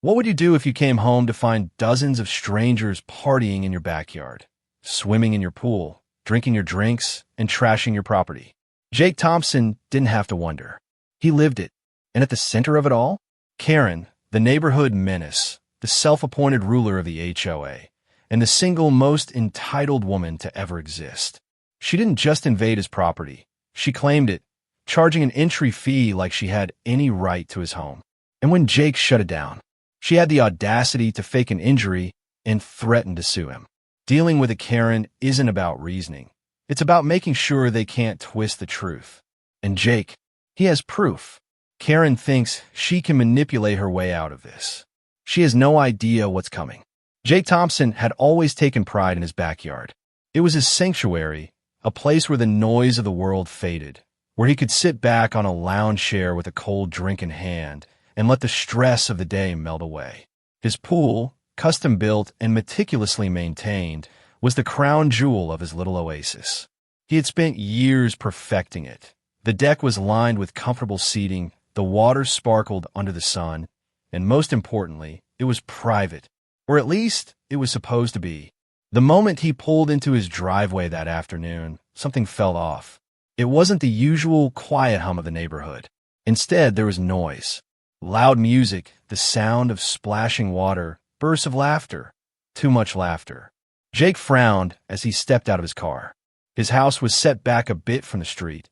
What would you do if you came home to find dozens of strangers partying in your backyard, swimming in your pool, drinking your drinks, and trashing your property? Jake Thompson didn't have to wonder. He lived it. And at the center of it all, Karen, the neighborhood menace, the self-appointed ruler of the HOA, and the single most entitled woman to ever exist. She didn't just invade his property. She claimed it, charging an entry fee like she had any right to his home. And when Jake shut it down, she had the audacity to fake an injury and threaten to sue him. Dealing with a Karen isn't about reasoning. It's about making sure they can't twist the truth. And Jake, he has proof. Karen thinks she can manipulate her way out of this. She has no idea what's coming. Jake Thompson had always taken pride in his backyard. It was his sanctuary, a place where the noise of the world faded, where he could sit back on a lounge chair with a cold drink in hand and let the stress of the day melt away. His pool, custom-built and meticulously maintained, was the crown jewel of his little oasis. He had spent years perfecting it. The deck was lined with comfortable seating, the water sparkled under the sun, and most importantly, it was private, or at least it was supposed to be. The moment he pulled into his driveway that afternoon, something fell off. It wasn't the usual quiet hum of the neighborhood. Instead, there was noise. Loud music, the sound of splashing water, bursts of laughter. Too much laughter. Jake frowned as he stepped out of his car. His house was set back a bit from the street,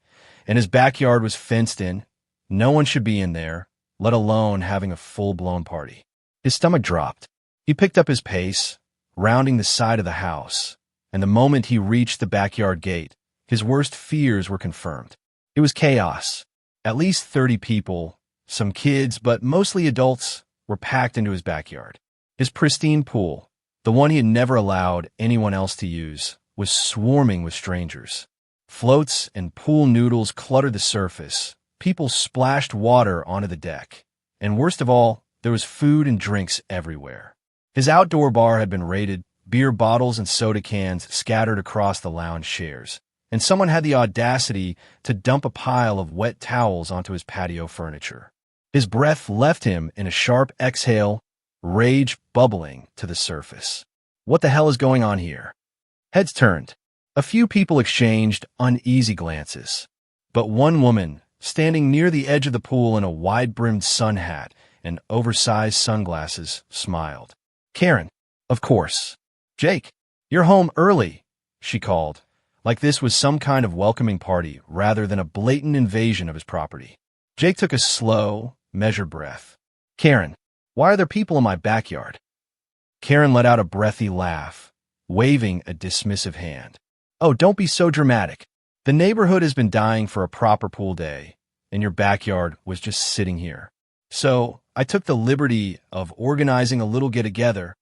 and his backyard was fenced in. No one should be in there, let alone having a full-blown party. His stomach dropped. He picked up his pace, rounding the side of the house, and the moment he reached the backyard gate, his worst fears were confirmed. It was chaos. At least 30 people, some kids, but mostly adults, were packed into his backyard. His pristine pool, the one he had never allowed anyone else to use, was swarming with strangers. Floats and pool noodles cluttered the surface. People splashed water onto the deck. And worst of all, there was food and drinks everywhere. His outdoor bar had been raided, beer bottles and soda cans scattered across the lounge chairs. And someone had the audacity to dump a pile of wet towels onto his patio furniture. His breath left him in a sharp exhale, rage bubbling to the surface. What the hell is going on here? Heads turned. A few people exchanged uneasy glances. But one woman, standing near the edge of the pool in a wide-brimmed sun hat and oversized sunglasses, smiled. Karen, of course. Jake, you're home early, she called, like this was some kind of welcoming party rather than a blatant invasion of his property. Jake took a slow, measured breath. Karen, why are there people in my backyard? Karen let out a breathy laugh, waving a dismissive hand. Oh, don't be so dramatic. The neighborhood has been dying for a proper pool day, and your backyard was just sitting here. So I took the liberty of organizing a little get-together.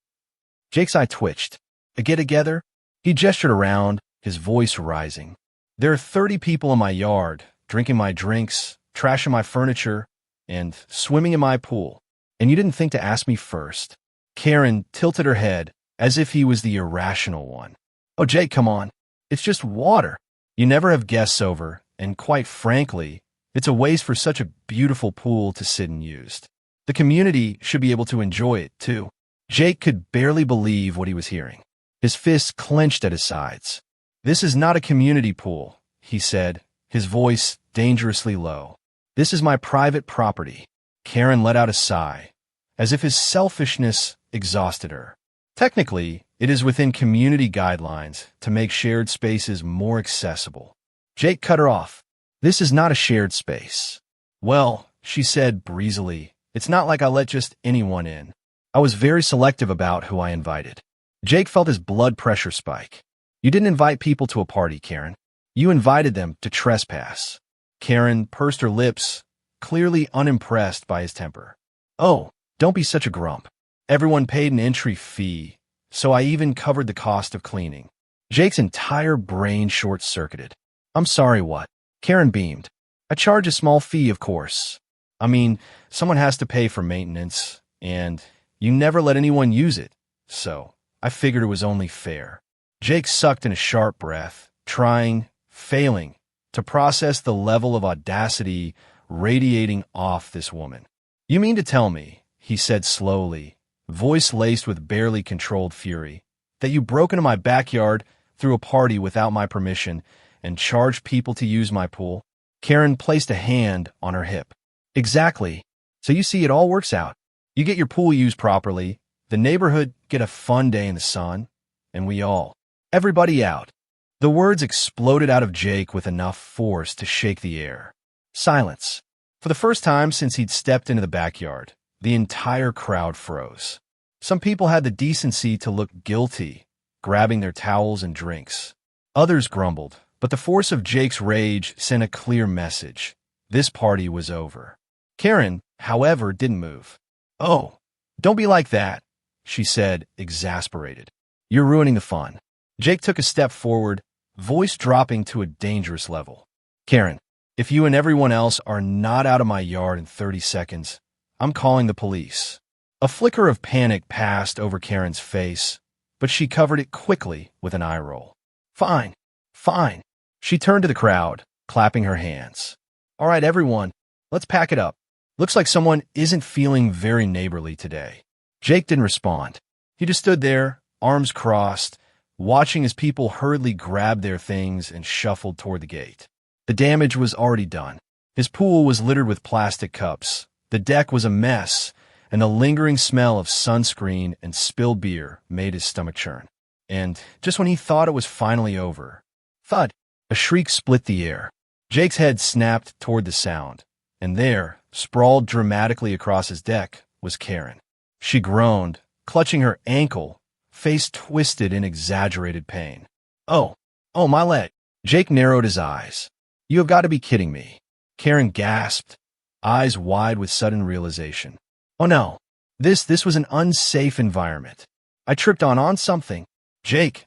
Jake's eye twitched. A get-together? He gestured around, his voice rising. There are 30 people in my yard, drinking my drinks, trashing my furniture, and swimming in my pool. And you didn't think to ask me first. Karen tilted her head, as if he was the irrational one. Oh, Jake, come on. It's just water. You never have guests over, and quite frankly, it's a waste for such a beautiful pool to sit and use. The community should be able to enjoy it, too. Jake could barely believe what he was hearing. His fists clenched at his sides. This is not a community pool, he said, his voice dangerously low. This is my private property. Karen let out a sigh, as if his selfishness exhausted her. Technically, it is within community guidelines to make shared spaces more accessible. Jake cut her off. This is not a shared space. Well, she said breezily, it's not like I let just anyone in. I was very selective about who I invited. Jake felt his blood pressure spike. You didn't invite people to a party, Karen. You invited them to trespass. Karen pursed her lips, clearly unimpressed by his temper. Oh, don't be such a grump. Everyone paid an entry fee, so I even covered the cost of cleaning. Jake's entire brain short-circuited. I'm sorry, what? Karen beamed. I charge a small fee, of course. I mean, someone has to pay for maintenance, and you never let anyone use it, so I figured it was only fair. Jake sucked in a sharp breath, failing, to process the level of audacity radiating off this woman. You mean to tell me, he said slowly, voice laced with barely controlled fury, that you broke into my backyard, threw a party without my permission, and charged people to use my pool? Karen placed a hand on her hip. Exactly. So you see, it all works out. You get your pool used properly, the neighborhood get a fun day in the sun, and everybody out. The words exploded out of Jake with enough force to shake the air. Silence. For the first time since he'd stepped into the backyard, the entire crowd froze. Some people had the decency to look guilty, grabbing their towels and drinks. Others grumbled, but the force of Jake's rage sent a clear message. This party was over. Karen, however, didn't move. "Oh, don't be like that," she said, exasperated. "You're ruining the fun." Jake took a step forward, voice dropping to a dangerous level. "Karen, if you and everyone else are not out of my yard in 30 seconds, I'm calling the police." A flicker of panic passed over Karen's face, but she covered it quickly with an eye roll. Fine. She turned to the crowd, clapping her hands. "All right, everyone, let's pack it up. Looks like someone isn't feeling very neighborly today." Jake didn't respond. He just stood there, arms crossed, watching as people hurriedly grabbed their things and shuffled toward the gate. The damage was already done. His pool was littered with plastic cups, the deck was a mess, and the lingering smell of sunscreen and spilled beer made his stomach churn. And just when he thought it was finally over, thud! A shriek split the air. Jake's head snapped toward the sound, and there, sprawled dramatically across his deck, was Karen. She groaned, clutching her ankle, face twisted in exaggerated pain. Oh, my leg." Jake narrowed his eyes. "You have got to be kidding me." Karen gasped, eyes wide with sudden realization. "Oh no, this was an unsafe environment. I tripped on something." "Jake,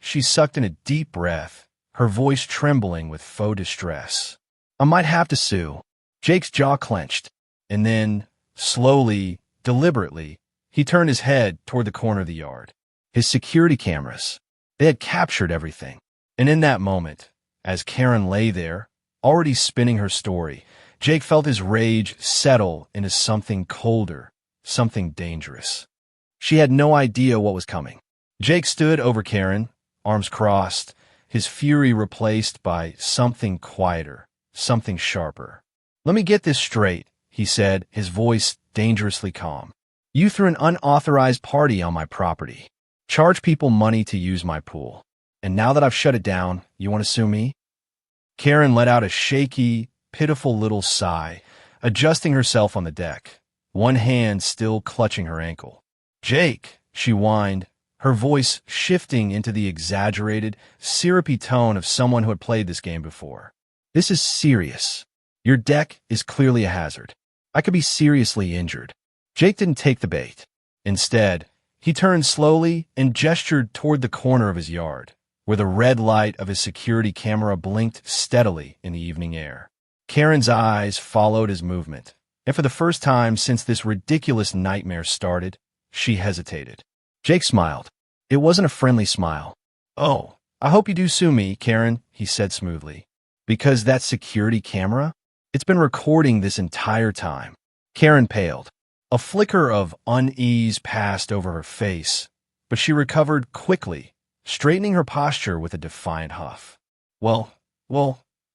She sucked in a deep breath, her voice trembling with faux distress. "I might have to sue." Jake's jaw clenched, and then, slowly, deliberately, he turned his head toward the corner of the yard. His security cameras. They had captured everything. And in that moment, as Karen lay there, already spinning her story, Jake felt his rage settle into something colder, something dangerous. She had no idea what was coming. Jake stood over Karen, arms crossed, his fury replaced by something quieter, something sharper. "Let me get this straight," he said, his voice dangerously calm. "You threw an unauthorized party on my property, charged people money to use my pool, and now that I've shut it down, you want to sue me?" Karen let out a shaky, pitiful little sigh, adjusting herself on the deck, one hand still clutching her ankle. "Jake," she whined, her voice shifting into the exaggerated, syrupy tone of someone who had played this game before. "This is serious. Your deck is clearly a hazard. I could be seriously injured." Jake didn't take the bait. Instead, he turned slowly and gestured toward the corner of his yard, where the red light of his security camera blinked steadily in the evening air. Karen's eyes followed his movement, and for the first time since this ridiculous nightmare started, she hesitated. Jake smiled. It wasn't a friendly smile. "Oh, I hope you do sue me, Karen," he said smoothly. "Because that security camera? It's been recording this entire time." Karen paled. A flicker of unease passed over her face, but she recovered quickly, straightening her posture with a defiant huff. Well,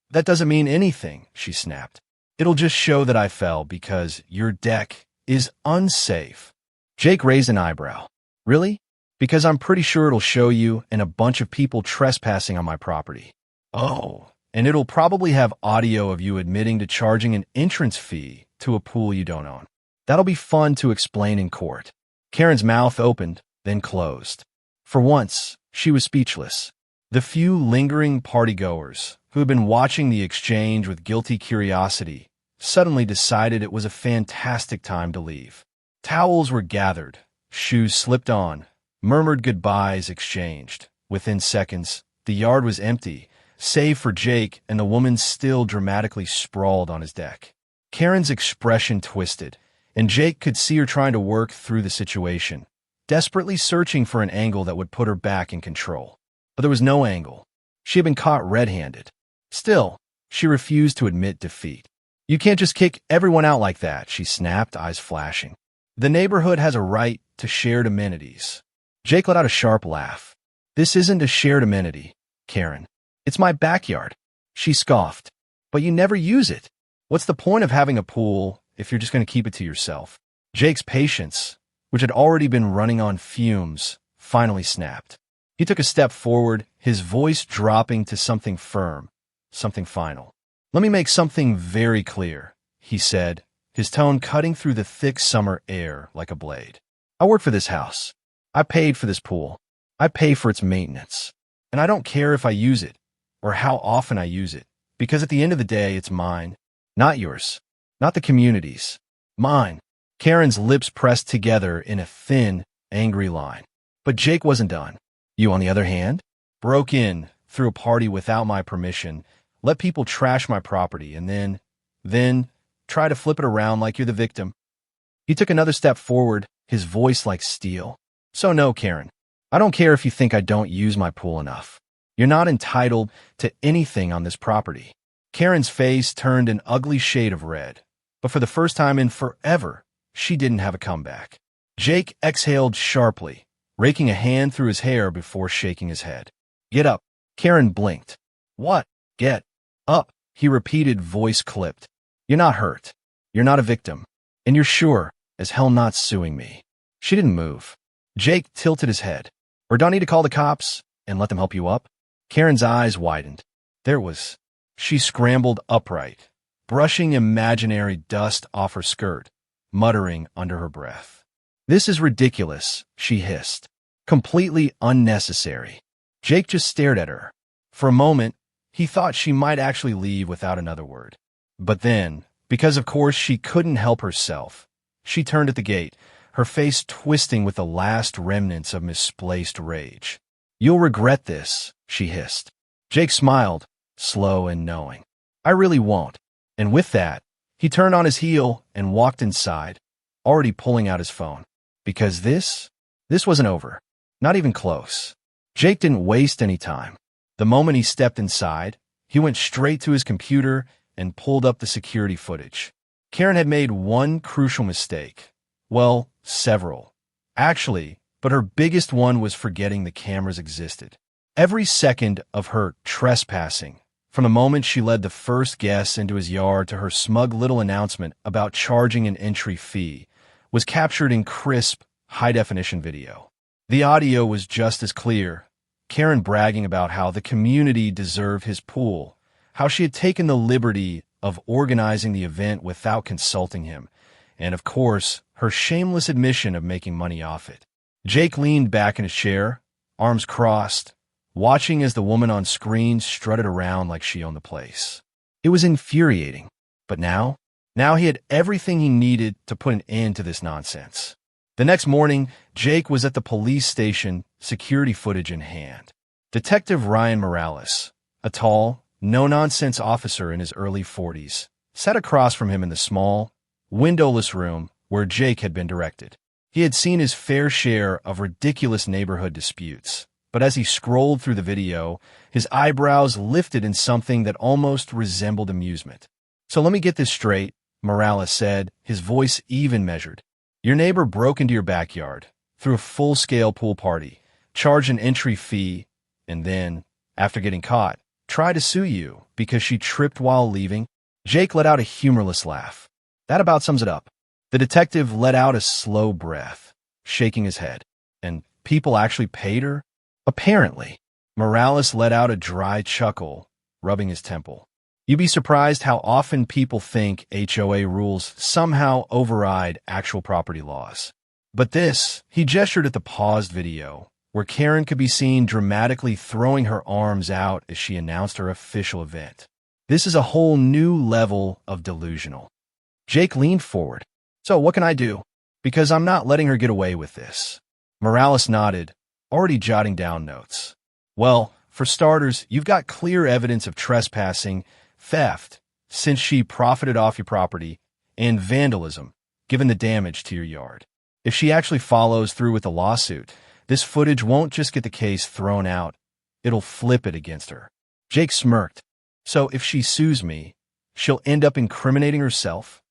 that doesn't mean anything," she snapped. "It'll just show that I fell because your deck is unsafe." Jake raised an eyebrow. "Really? Because I'm pretty sure it'll show you and a bunch of people trespassing on my property." "Oh, and it'll probably have audio of you admitting to charging an entrance fee to a pool you don't own. That'll be fun to explain in court." Karen's mouth opened, then closed. For once, she was speechless. The few lingering partygoers, who had been watching the exchange with guilty curiosity, suddenly decided it was a fantastic time to leave. Towels were gathered, shoes slipped on, murmured goodbyes exchanged. Within seconds, the yard was empty, save for Jake and the woman still dramatically sprawled on his deck. Karen's expression twisted, and Jake could see her trying to work through the situation, desperately searching for an angle that would put her back in control. But there was no angle. She had been caught red-handed. Still, she refused to admit defeat. "You can't just kick everyone out like that," she snapped, eyes flashing. The neighborhood has a right to shared amenities. Jake let out a sharp laugh. This isn't a shared amenity, Karen. It's my backyard. She scoffed. But you never use it. What's the point of having a pool if you're just going to keep it to yourself? Jake's patience, which had already been running on fumes, finally snapped. He took a step forward, his voice dropping to something firm, something final. Let me make something very clear, he said, his tone cutting through the thick summer air like a blade. I work for this house. I paid for this pool. I pay for its maintenance. And I don't care if I use it or how often I use it, because at the end of the day, it's mine, not yours, not the community's, mine. Karen's lips pressed together in a thin, angry line. But Jake wasn't done. You, on the other hand, broke in, threw a party without my permission, let people trash my property, and then try to flip it around like you're the victim. He took another step forward, his voice like steel. So no, Karen, I don't care if you think I don't use my pool enough. You're not entitled to anything on this property. Karen's face turned an ugly shade of red, but for the first time in forever, she didn't have a comeback. Jake exhaled sharply, raking a hand through his hair before shaking his head. Get up. Karen blinked. What? Get up, he repeated, voice clipped. You're not hurt. You're not a victim. And you're sure as hell not suing me. She didn't move. Jake tilted his head. Or do I need to call the cops and let them help you up? Karen's eyes widened. There it was. She scrambled upright, brushing imaginary dust off her skirt, muttering under her breath. This is ridiculous, she hissed. Completely unnecessary. Jake just stared at her. For a moment, he thought she might actually leave without another word. But then, because of course she couldn't help herself, she turned at the gate, her face twisting with the last remnants of misplaced rage. You'll regret this, she hissed. Jake smiled, slow and knowing. I really won't. And with that, he turned on his heel and walked inside, already pulling out his phone. Because this wasn't over. Not even close. Jake didn't waste any time. The moment he stepped inside, he went straight to his computer and pulled up the security footage. Karen had made one crucial mistake. Well, several. Actually, but her biggest one was forgetting the cameras existed. Every second of her trespassing, from the moment she led the first guest into his yard to her smug little announcement about charging an entry fee, was captured in crisp, high-definition video. The audio was just as clear. Karen bragging about how the community deserved his pool, how she had taken the liberty of organizing the event without consulting him, and of course, her shameless admission of making money off it. Jake leaned back in his chair, arms crossed, watching as the woman on screen strutted around like she owned the place. It was infuriating, but now he had everything he needed to put an end to this nonsense. The next morning, Jake was at the police station, security footage in hand. Detective Ryan Morales, a tall, no-nonsense officer in his early 40s, sat across from him in the small, windowless room where Jake had been directed. He had seen his fair share of ridiculous neighborhood disputes, but as he scrolled through the video, his eyebrows lifted in something that almost resembled amusement. So let me get this straight, Morales said, his voice even-measured. Your neighbor broke into your backyard, threw a full-scale pool party, charged an entry fee, and then, after getting caught, tried to sue you because she tripped while leaving? Jake let out a humorless laugh. That about sums it up. The detective let out a slow breath, shaking his head. And people actually paid her? Apparently. Morales let out a dry chuckle, rubbing his temple. You'd be surprised how often people think HOA rules somehow override actual property laws. But this, he gestured at the paused video, where Karen could be seen dramatically throwing her arms out as she announced her official event. This is a whole new level of delusional. Jake leaned forward. So what can I do? Because I'm not letting her get away with this. Morales nodded, already jotting down notes. Well, for starters, you've got clear evidence of trespassing, theft, since she profited off your property, and vandalism, given the damage to your yard. If she actually follows through with the lawsuit, this footage won't just get the case thrown out, it'll flip it against her. Jake smirked. So if she sues me, she'll end up incriminating herself?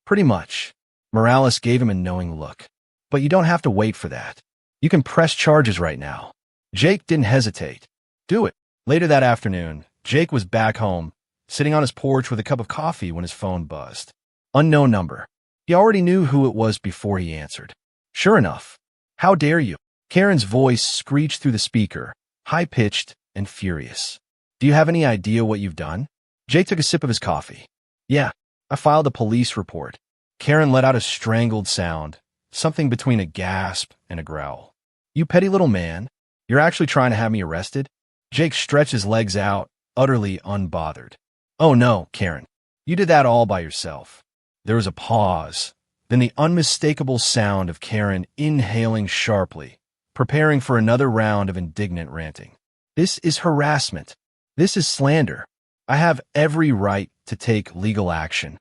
Pretty much. Morales gave him a knowing look. But you don't have to wait for that. You can press charges right now. Jake didn't hesitate. Do it. Later that afternoon, Jake was back home, sitting on his porch with a cup of coffee when his phone buzzed. Unknown number. He already knew who it was before he answered. Sure enough. How dare you? Karen's voice screeched through the speaker, high-pitched and furious. Do you have any idea what you've done? Jake took a sip of his coffee. Yeah, I filed a police report. Karen let out a strangled sound, something between a gasp and a growl. You petty little man, you're actually trying to have me arrested? Jake stretched his legs out, utterly unbothered. Oh no, Karen. You did that all by yourself. There was a pause, then the unmistakable sound of Karen inhaling sharply, preparing for another round of indignant ranting. This is harassment. This is slander. I have every right to take legal action.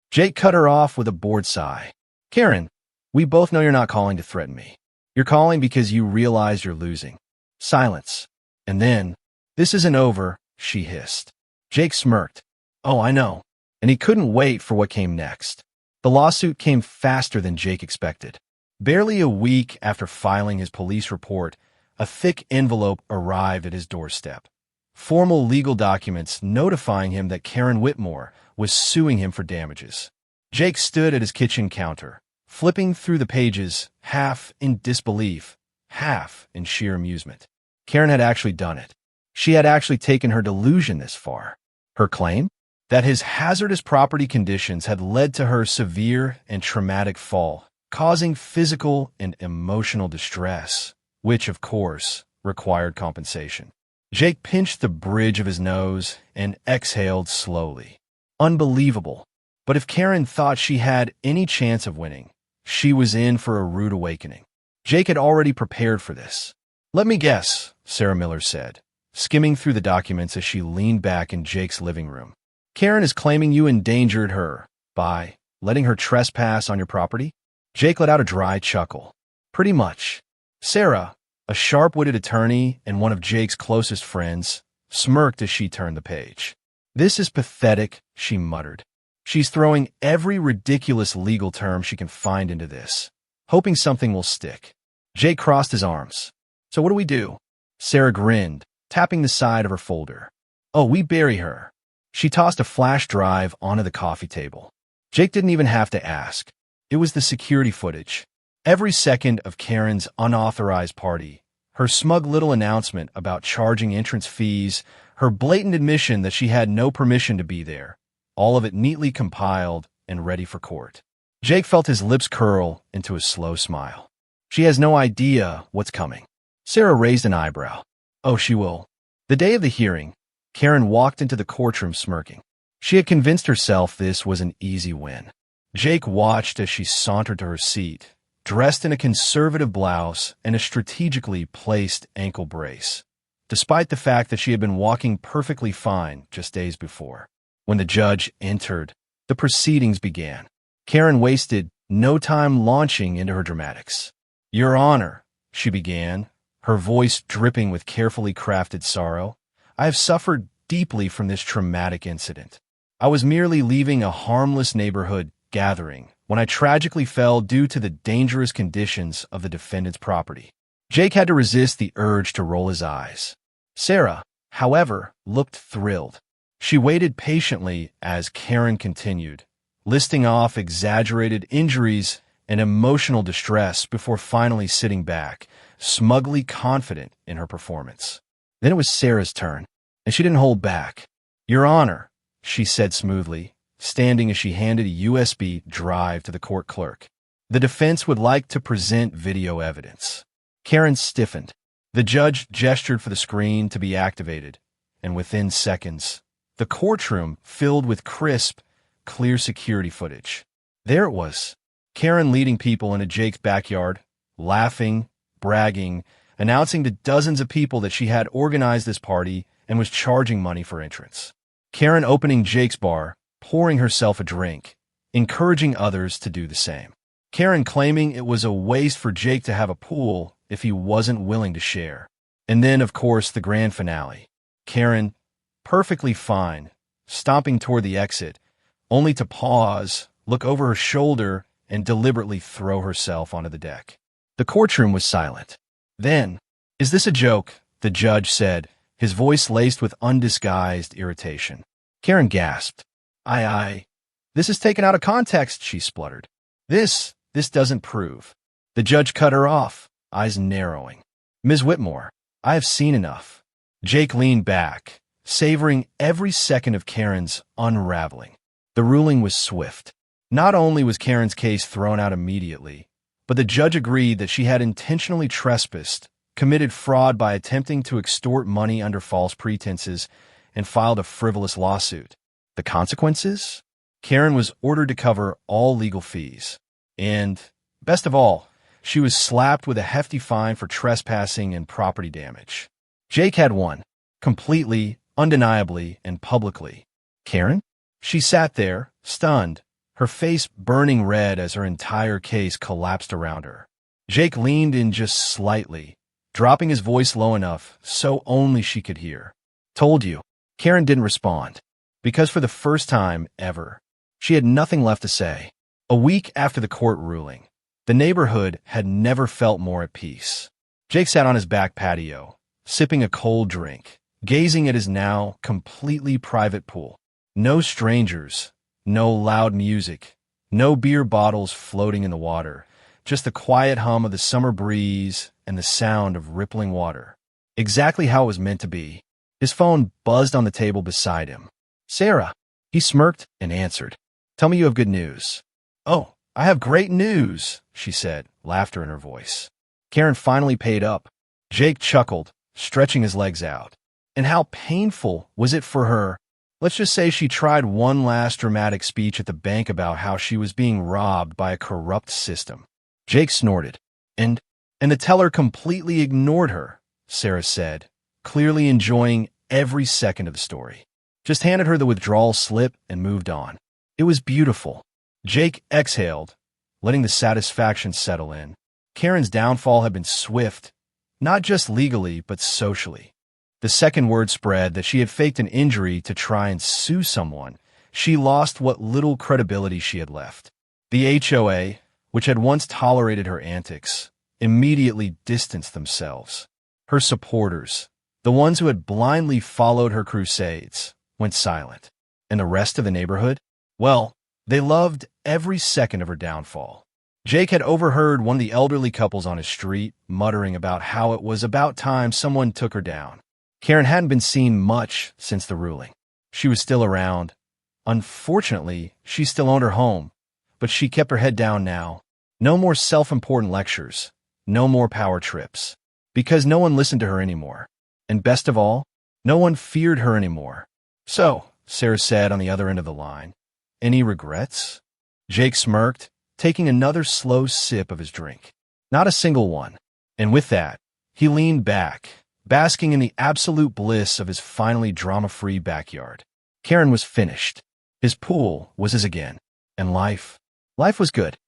Jake cut her off with a bored sigh. Karen, we both know you're not calling to threaten me. You're calling because you realize you're losing. Silence. And then, this isn't over, she hissed. Jake smirked. Oh, I know. And he couldn't wait for what came next. The lawsuit came faster than Jake expected. Barely a week after filing his police report, a thick envelope arrived at his doorstep. Formal legal documents notifying him that Karen Whitmore was suing him for damages. Jake stood at his kitchen counter, flipping through the pages, half in disbelief, half in sheer amusement. Karen had actually done it. She had actually taken her delusion this far. Her claim? That his hazardous property conditions had led to her severe and traumatic fall, causing physical and emotional distress, which, of course, required compensation. Jake pinched the bridge of his nose and exhaled slowly. Unbelievable. But if Karen thought she had any chance of winning, she was in for a rude awakening. Jake had already prepared for this. Let me guess, Sarah Miller said, skimming through the documents as she leaned back in Jake's living room. Karen is claiming you endangered her by letting her trespass on your property? Jake let out a dry chuckle. Pretty much. Sarah, a sharp-witted attorney and one of Jake's closest friends, smirked as she turned the page. This is pathetic, she muttered. She's throwing every ridiculous legal term she can find into this, hoping something will stick. Jake crossed his arms. So what do we do? Sarah grinned, tapping the side of her folder. Oh, we bury her. She tossed a flash drive onto the coffee table. Jake didn't even have to ask. It was the security footage. Every second of Karen's unauthorized party, her smug little announcement about charging entrance fees, her blatant admission that she had no permission to be there, all of it neatly compiled and ready for court. Jake felt his lips curl into a slow smile. She has no idea what's coming. Sarah raised an eyebrow. Oh, she will. The day of the hearing, Karen walked into the courtroom smirking. She had convinced herself this was an easy win. Jake watched as she sauntered to her seat, dressed in a conservative blouse and a strategically placed ankle brace, despite the fact that she had been walking perfectly fine just days before. When the judge entered, the proceedings began. Karen wasted no time launching into her dramatics. Your Honor, she began, her voice dripping with carefully crafted sorrow, I have suffered deeply from this traumatic incident. I was merely leaving a harmless neighborhood gathering when I tragically fell due to the dangerous conditions of the defendant's property. Jake had to resist the urge to roll his eyes. Sarah, however, looked thrilled. She waited patiently as Karen continued, listing off exaggerated injuries and emotional distress before finally sitting back, smugly confident in her performance. Then it was Sarah's turn, and she didn't hold back. Your Honor, she said smoothly, standing as she handed a USB drive to the court clerk. The defense would like to present video evidence. Karen stiffened. The judge gestured for the screen to be activated, and within seconds, the courtroom filled with crisp, clear security footage. There it was, Karen leading people into Jake's backyard, laughing, bragging, announcing to dozens of people that she had organized this party and was charging money for entrance. Karen opening Jake's bar, pouring herself a drink, encouraging others to do the same. Karen claiming it was a waste for Jake to have a pool if he wasn't willing to share. And then, of course, the grand finale. Karen, perfectly fine, stomping toward the exit, only to pause, look over her shoulder, and deliberately throw herself onto the deck. The courtroom was silent. Then, "Is this a joke?" the judge said, his voice laced with undisguised irritation. Karen gasped. This is taken out of context," she spluttered. This doesn't prove." The judge cut her off, eyes narrowing. "Ms. Whitmore, I have seen enough." Jake leaned back, savoring every second of Karen's unraveling. The ruling was swift. Not only was Karen's case thrown out immediately, but the judge agreed that she had intentionally trespassed, committed fraud by attempting to extort money under false pretenses, and filed a frivolous lawsuit. The consequences? Karen was ordered to cover all legal fees. And, best of all, she was slapped with a hefty fine for trespassing and property damage. Jake had won, completely, undeniably, and publicly. Karen? She sat there, stunned, her face burning red as her entire case collapsed around her. Jake leaned in just slightly, dropping his voice low enough so only she could hear. "Told you." Karen didn't respond, because for the first time ever, she had nothing left to say. A week after the court ruling, the neighborhood had never felt more at peace. Jake sat on his back patio, sipping a cold drink, gazing at his now completely private pool. No strangers, no loud music, no beer bottles floating in the water, just the quiet hum of the summer breeze and the sound of rippling water. Exactly how it was meant to be. His phone buzzed on the table beside him. "Sarah." He smirked and answered. "Tell me you have good news." "Oh, I have great news," she said, laughter in her voice. Karen finally paid up. Jake chuckled, stretching his legs out. And how painful was it for her? Let's just say she tried one last dramatic speech at the bank about how she was being robbed by a corrupt system. Jake snorted. And the teller completely ignored her, Sarah said, clearly enjoying every second of the story. Just handed her the withdrawal slip and moved on. It was beautiful. Jake exhaled, letting the satisfaction settle in. Karen's downfall had been swift, not just legally, but socially. The second word spread that she had faked an injury to try and sue someone. She lost what little credibility she had left. The HOA, which had once tolerated her antics, immediately distanced themselves. Her supporters, the ones who had blindly followed her crusades, went silent. And the rest of the neighborhood? Well, they loved every second of her downfall. Jake had overheard one of the elderly couples on his street muttering about how it was about time someone took her down. Karen hadn't been seen much since the ruling. She was still around. Unfortunately, she still owned her home, but she kept her head down now. No more self-important lectures. No more power trips. Because no one listened to her anymore. And best of all, no one feared her anymore. "So," Sarah said on the other end of the line, "any regrets?" Jake smirked, taking another slow sip of his drink. Not a single one. And with that, he leaned back, basking in the absolute bliss of his finally drama-free backyard. Karen was finished. His pool was his again. And life was good.